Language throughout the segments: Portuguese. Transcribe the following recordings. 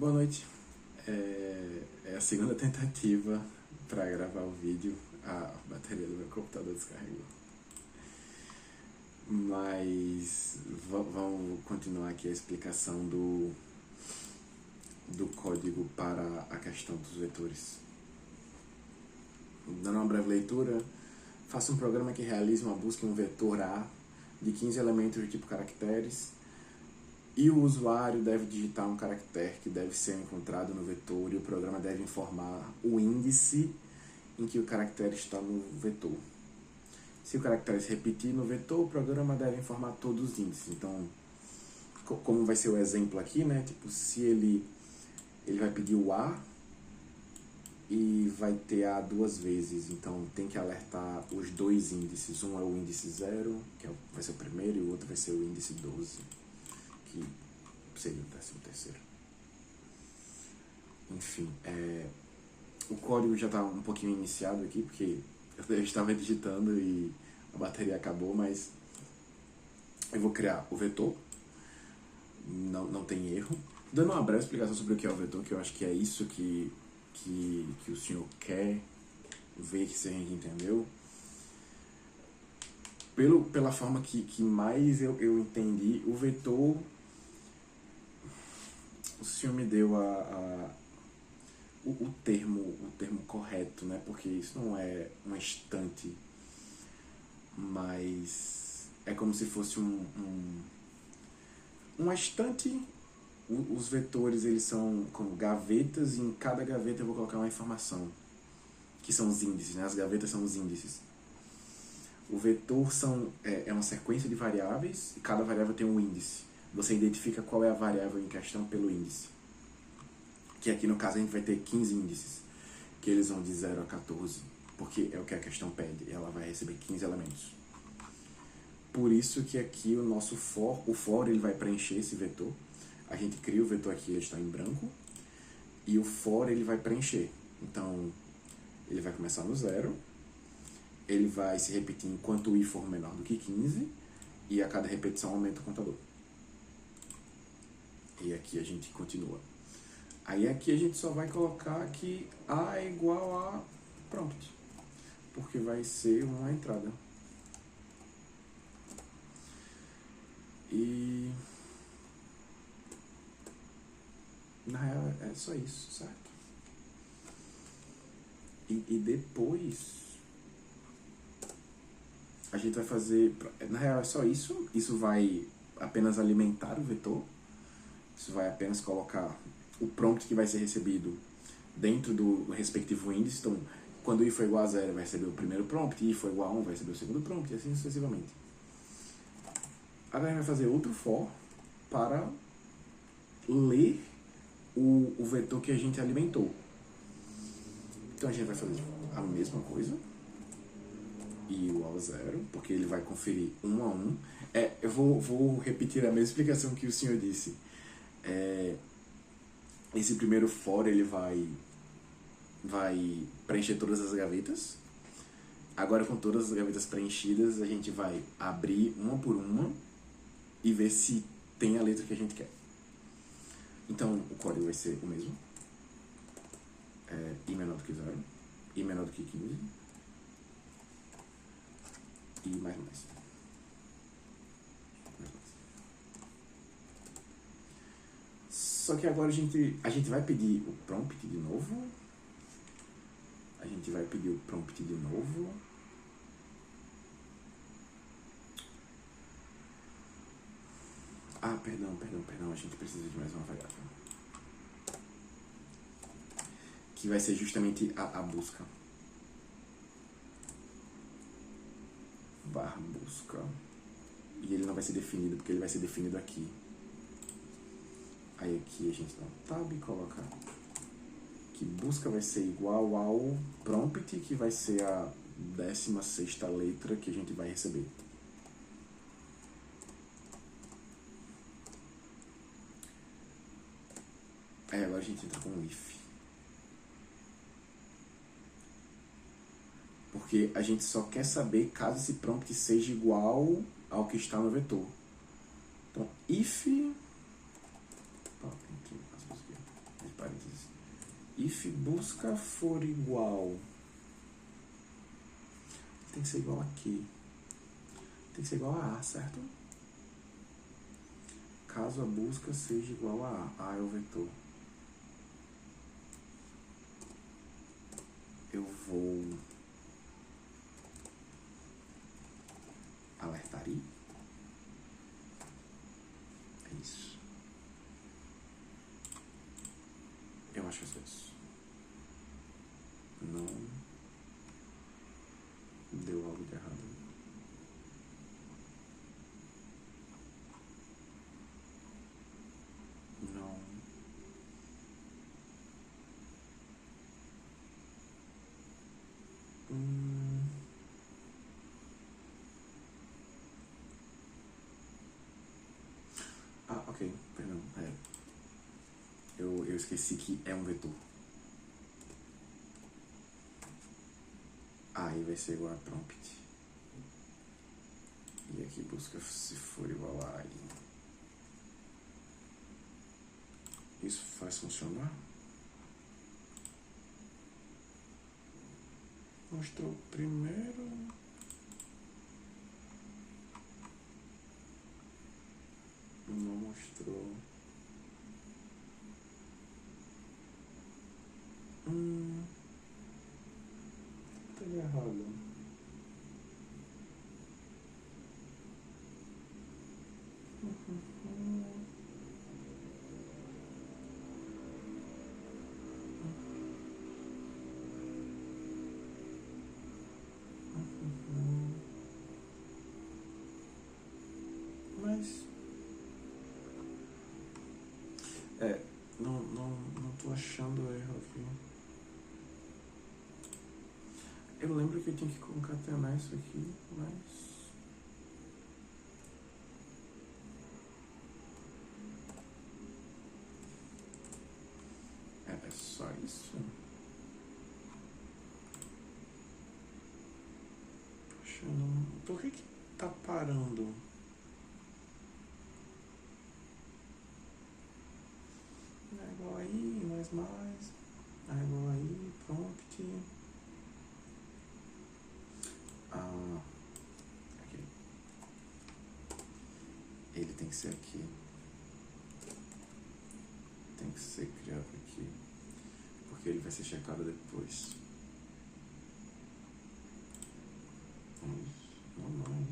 Boa noite. É a segunda tentativa para gravar o vídeo. A bateria do meu computador descarregou. Mas vamos continuar aqui a explicação do código para a questão dos vetores. Dando uma breve leitura, faça um programa que realize uma busca em um vetor A de 15 elementos do tipo caracteres, e o usuário deve digitar um caractere que deve ser encontrado no vetor, e o programa deve informar o índice em que o caractere está no vetor. Se o caractere se repetir no vetor, o programa deve informar todos os índices. Então, como vai ser o exemplo aqui, né? Tipo, se ele vai pedir o A e vai ter A duas vezes, então tem que alertar os dois índices. Um é o índice 0, que vai ser o primeiro, e o outro vai ser o índice 12, que seria o 13º. Enfim, o código já está um pouquinho iniciado aqui, porque eu estava digitando e a bateria acabou, mas eu vou criar o vetor, não tem erro. Dando uma breve explicação sobre o que é o vetor, que eu acho que é isso que o senhor quer ver, se a gente entendeu. Pela forma que mais eu entendi, o vetor, o senhor me deu o termo correto, né? Porque isso não é uma estante, mas é como se fosse uma estante. Os vetores, eles são como gavetas, e em cada gaveta eu vou colocar uma informação, que são os índices, né? As gavetas são os índices. O vetor é uma sequência de variáveis, e cada variável tem um índice. Você identifica qual é a variável em questão pelo índice. Que aqui no caso a gente vai ter 15 índices, que eles vão de 0 a 14, porque é o que a questão pede, e ela vai receber 15 elementos. Por isso que aqui o nosso for ele vai preencher esse vetor. A gente cria o vetor aqui, ele está em branco, e o for ele vai preencher. Então, ele vai começar no 0, ele vai se repetir enquanto o i for menor do que 15, e a cada repetição aumenta o contador. E aqui a gente continua. Aí aqui a gente só vai colocar que A é igual a prompt, porque vai ser uma entrada. E na real é só isso, certo? E depois a gente vai fazer, na real é só isso. Isso vai apenas alimentar o vetor. Isso vai apenas colocar o prompt que vai ser recebido dentro do respectivo índice. Então, quando i for igual a 0, vai receber o primeiro prompt, i for igual a 1, vai receber o segundo prompt, e assim sucessivamente. Agora a gente vai fazer outro for para ler o vetor que a gente alimentou. Então a gente vai fazer a mesma coisa, i igual a 0, porque ele vai conferir 1 a 1. Eu vou repetir a mesma explicação que o senhor disse. Esse primeiro for ele vai preencher todas as gavetas. Agora, com todas as gavetas preenchidas, a gente vai abrir uma por uma e ver se tem a letra que a gente quer. Então o código vai ser o mesmo. I menor do que 0, i menor do que 15, e mais. Só que agora a gente vai pedir o prompt de novo. Perdão, a gente precisa de mais uma variável, que vai ser justamente a busca. /busca. E ele não vai ser definido, porque ele vai ser definido aqui. Aí aqui a gente dá um tab e coloca que busca vai ser igual ao prompt, que vai ser a 16ª letra que a gente vai receber. Aí agora a gente entra com um if. Porque a gente só quer saber caso esse prompt seja igual ao que está no vetor. Então, if if busca for igual, tem que ser igual aqui. Tem que ser igual a A, certo? Caso a busca seja igual a A é o vetor. Eu vou alertar I. É isso. Eu acho que é isso. Não deu algo de errado. Não. Ah, ok, perdão. Eu esqueci que é um vetor. Aí vai ser igual a prompt. E aqui busca se for igual a I. Isso faz funcionar? Mostrou primeiro. Não mostrou. Tá errado. Mas não tô achando erro aqui. Eu lembro que eu tinha que concatenar isso aqui, mas é só isso. Poxa, não. Por que tá parando? É igual aí, mais. É igual aí, prompt. Ok. Ele tem que ser aqui. Tem que ser criado aqui. Porque ele vai ser checado depois. Não mais.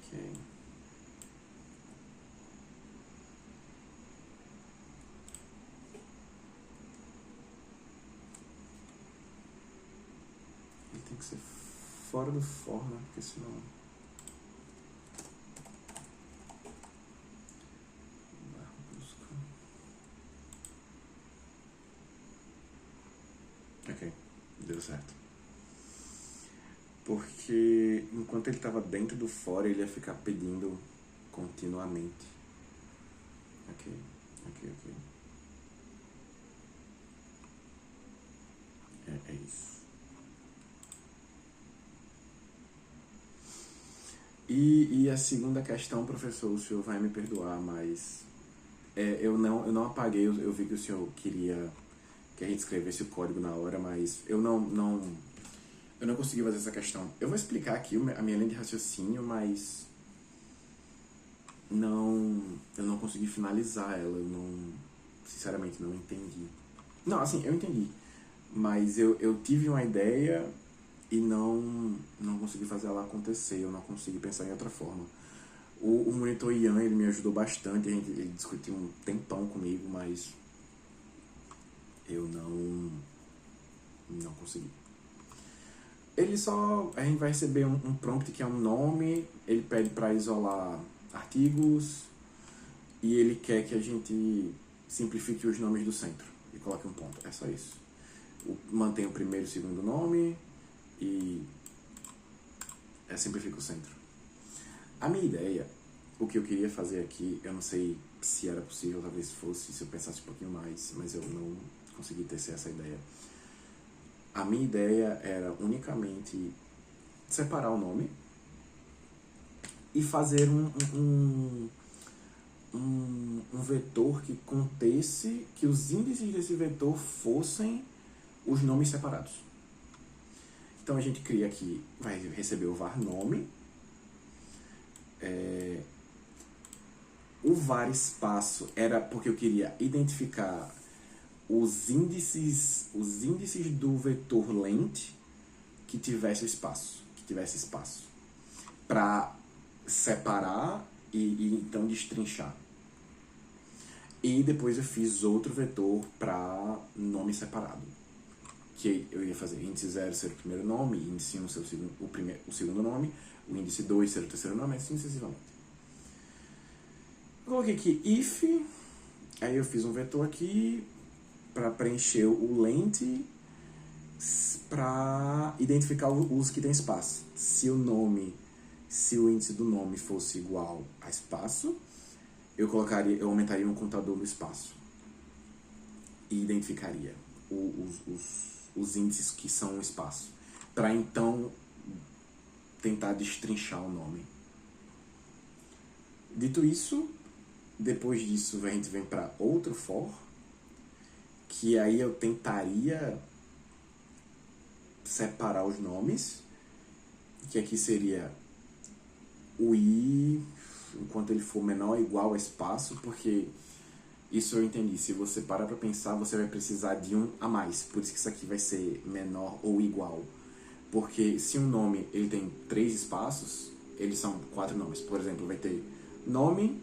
Ok. Ele tem que ser fora do for, né? Porque senão... Ok, deu certo. Porque enquanto ele estava dentro do for, ele ia ficar pedindo continuamente. Ok. É isso. E a segunda questão, professor, o senhor vai me perdoar, mas eu não apaguei, eu vi que o senhor queria que a gente escrevesse o código na hora, mas eu não consegui fazer essa questão. Eu vou explicar aqui a minha linha de raciocínio, mas eu não consegui finalizar ela, sinceramente não entendi. Não, assim, eu entendi, mas eu tive uma ideia e não consegui fazer ela acontecer, eu não consegui pensar em outra forma. O monitor Ian, ele me ajudou bastante, ele discutiu um tempão comigo, mas eu não consegui. A gente vai receber um prompt que é um nome, ele pede para isolar artigos e ele quer que a gente simplifique os nomes do centro e coloque um ponto, é só isso. Mantenha o primeiro e o segundo nome e simplifica o centro. A minha ideia o que eu queria fazer aqui, eu não sei se era possível, talvez fosse, se eu pensasse um pouquinho mais, mas eu não consegui tecer essa ideia. A minha ideia era unicamente separar o nome e fazer um vetor que contesse, que os índices desse vetor fossem os nomes separados. Então a gente cria aqui, vai receber o var nome, o var espaço era porque eu queria identificar os índices do vetor length que tivesse espaço, para separar e então destrinchar. E depois eu fiz outro vetor para nome separado, que eu ia fazer índice 0 ser o primeiro nome, índice 1 ser o segundo nome, o índice 2 ser o terceiro nome, assim sucessivamente. Eu coloquei aqui if, aí eu fiz um vetor aqui para preencher o length, para identificar os que tem espaço. Se o índice do nome fosse igual a espaço, eu aumentaria um contador no espaço e identificaria os índices que são o espaço, para então tentar destrinchar o nome. Dito isso, depois disso a gente vem para outro for, que aí eu tentaria separar os nomes, que aqui seria o i enquanto ele for menor ou igual a espaço, porque isso eu entendi, se você parar para pensar, você vai precisar de um a mais, por isso que isso aqui vai ser menor ou igual, porque se um nome ele tem 3 espaços, eles são 4 nomes. Por exemplo, vai ter nome,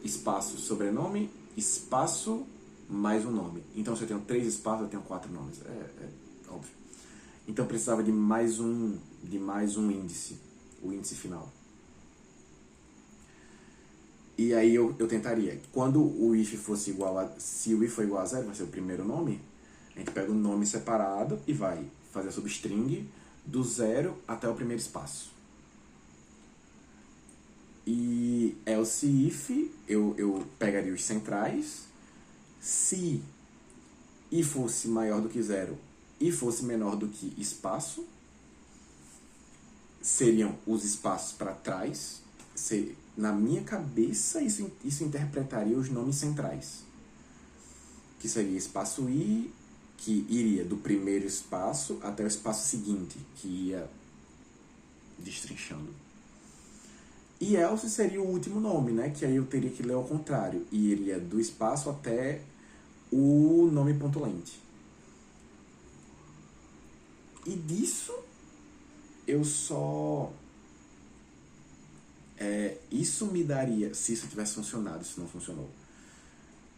espaço, sobrenome, espaço, mais um nome. Então, se eu tenho 3 espaços, eu tenho 4 nomes. É óbvio. Então, eu precisava de mais um índice, o índice final. E aí eu tentaria, quando o if fosse igual a, se o if for igual a 0, vai ser o primeiro nome, a gente pega o nome separado e vai fazer a substring do 0 até o primeiro espaço. E else if, eu pegaria os centrais, se i fosse maior do que 0 e fosse menor do que espaço, seriam os espaços para trás. Na minha cabeça, isso interpretaria os nomes centrais, que seria espaço i, que iria do primeiro espaço até o espaço seguinte, que ia destrinchando. E else seria o último nome, né? Que aí eu teria que ler ao contrário, e iria do espaço até o nome ponto length. E disso eu só... isso me daria, se isso tivesse funcionado, isso não funcionou.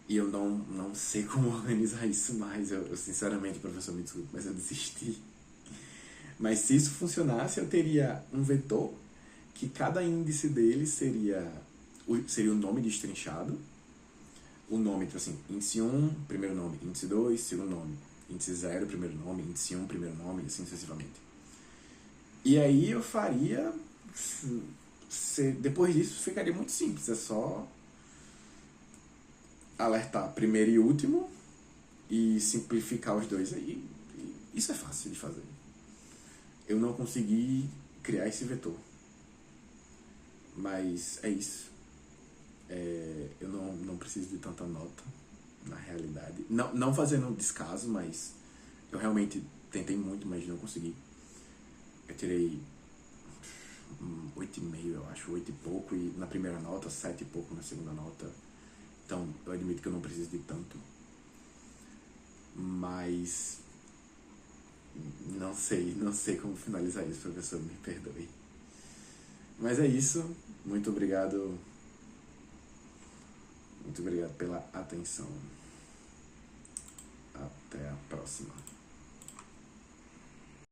E eu não sei como organizar isso mais. Eu sinceramente, professor, me desculpe, mas eu desisti. Mas se isso funcionasse, eu teria um vetor que cada índice dele seria o nome destrinchado. O nome, então assim, índice 1, primeiro nome, índice 2, segundo nome, índice 0, primeiro nome, índice 1, primeiro nome, assim sucessivamente. E aí eu faria... depois disso ficaria muito simples, é só alertar primeiro e último e simplificar os dois aí. Isso é fácil de fazer. Eu não consegui criar esse vetor, mas é isso. Eu não preciso de tanta nota, na realidade. Não fazendo descaso, mas eu realmente tentei muito, mas não consegui. Eu tirei 8,5, eu acho, 8 e pouco e na primeira nota, 7 e pouco na segunda nota. Então, eu admito que eu não preciso de tanto. Mas não sei como finalizar isso, professor, me perdoe. Mas é isso, muito obrigado pela atenção. Até a próxima.